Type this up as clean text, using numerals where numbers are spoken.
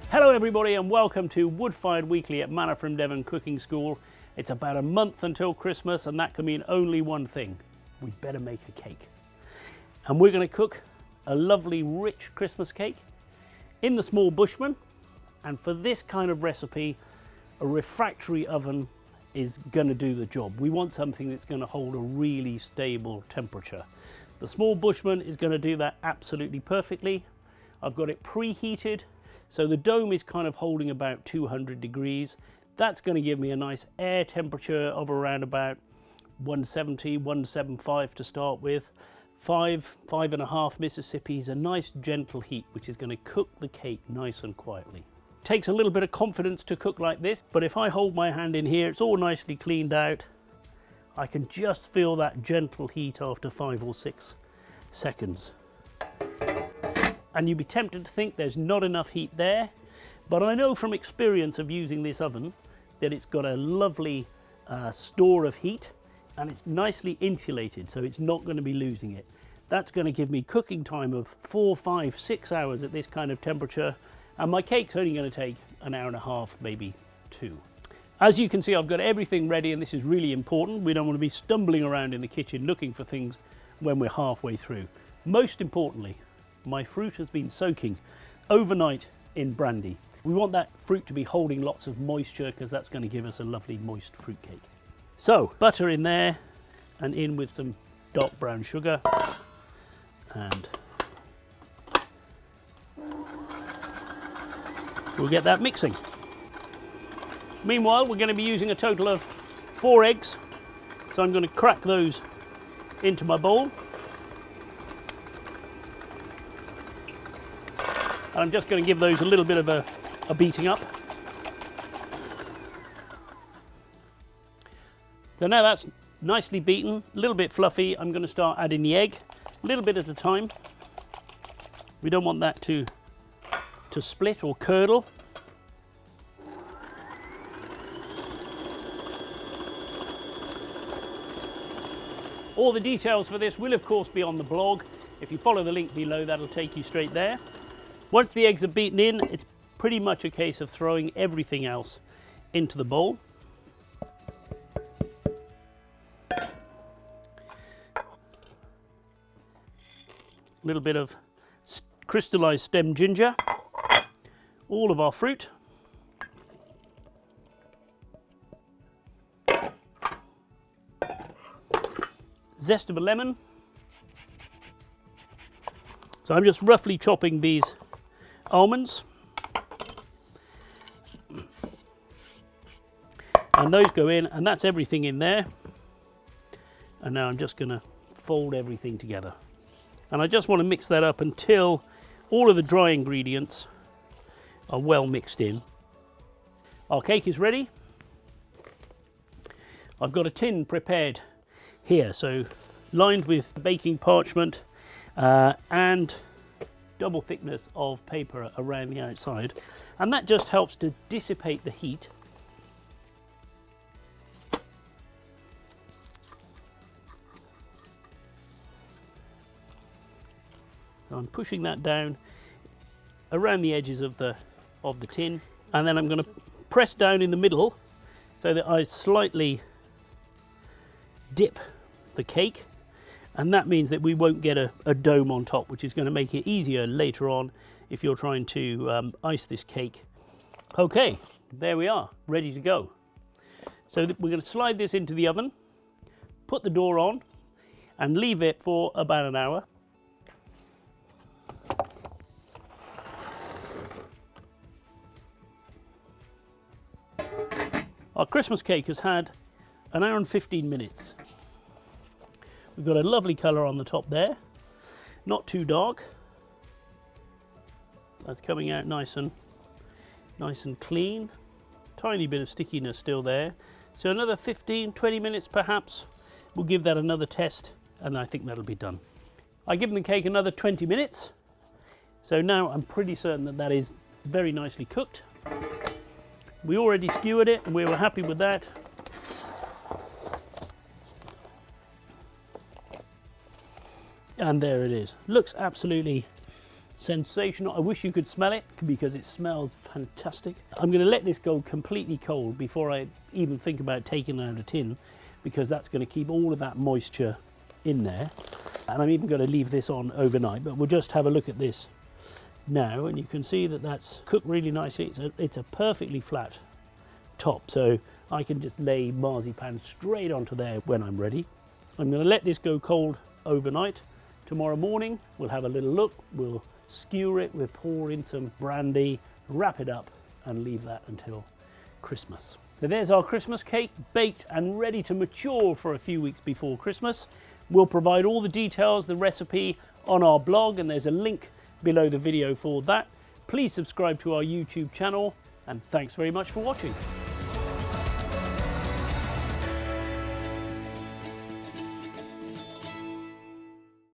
Hello everybody and welcome to Woodfired Weekly at Manna from Devon Cooking School. It's about a month until Christmas and that can mean only one thing. We better make a cake. And we're going to cook a lovely rich Christmas cake in the small Bushman. And for this kind of recipe, a refractory oven is going to do the job. We want something that's going to hold a really stable temperature. The small Bushman is going to do that absolutely perfectly. I've got it preheated. So the dome is kind of holding about 200 degrees. That's going to give me a nice air temperature of around about 170, 175 to start with. 5.5 Mississippis, a nice gentle heat, which is going to cook the cake nice and quietly. Takes a little bit of confidence to cook like this, but if I hold my hand in here, it's all nicely cleaned out. I can just feel that gentle heat after 5 or 6 seconds. And you'd be tempted to think there's not enough heat there, but I know from experience of using this oven that it's got a lovely store of heat and it's nicely insulated, so it's not going to be losing it. That's going to give me cooking time of 4, 5, 6 hours at this kind of temperature, and my cake's only going to take an hour and a half, maybe 2. As you can see, I've got everything ready, and this is really important. We don't want to be stumbling around in the kitchen looking for things when we're halfway through. Most importantly, my fruit has been soaking overnight in brandy. We want that fruit to be holding lots of moisture because that's going to give us a lovely moist fruit cake. So butter in there and in with some dark brown sugar, and we'll get that mixing. Meanwhile, we're going to be using a total of 4 eggs, so I'm going to crack those into my bowl. And I'm just going to give those a little bit of a beating up. So now that's nicely beaten, a little bit fluffy, I'm going to start adding the egg, a little bit at a time. We don't want that to split or curdle. All the details for this will of course be on the blog. If you follow the link below, that'll take you straight there. Once the eggs are beaten in, it's pretty much a case of throwing everything else into the bowl. A little bit of crystallized stem ginger, all of our fruit, zest of a lemon. So I'm just roughly chopping these almonds, and those go in, and that's everything in there. And now I'm just going to fold everything together, and I just want to mix that up until all of the dry ingredients are well mixed in. Our cake is ready. I've got a tin prepared here, so lined with baking parchment and double thickness of paper around the outside, and that just helps to dissipate the heat. So I'm pushing that down around the edges of the tin, and then I'm going to press down in the middle so that I slightly dip the cake. And that means that we won't get a dome on top, which is going to make it easier later on if you're trying to ice this cake. Okay, there we are, ready to go. So we're going to slide this into the oven, put the door on, and leave it for about an hour. Our Christmas cake has had an hour and 15 minutes. We've got a lovely colour on the top there, not too dark. That's coming out nice and clean. Tiny bit of stickiness still there. So another 15, 20 minutes perhaps. We'll give that another test, and I think that'll be done. I give the cake another 20 minutes. So now I'm pretty certain that that is very nicely cooked. We already skewered it and we were happy with that. And there it is. Looks absolutely sensational. I wish you could smell it because it smells fantastic. I'm going to let this go completely cold before I even think about taking it out of the tin, because that's going to keep all of that moisture in there. And I'm even going to leave this on overnight, but we'll just have a look at this now, and you can see that that's cooked really nicely. It's a perfectly flat top, so I can just lay marzipan straight onto there when I'm ready. I'm going to let this go cold overnight. Tomorrow morning we'll have a little look, we'll skewer it, we'll pour in some brandy, wrap it up and leave that until Christmas. So there's our Christmas cake, baked and ready to mature for a few weeks before Christmas. We'll provide all the details, the recipe on our blog, and there's a link below the video for that. Please subscribe to our YouTube channel, and thanks very much for watching.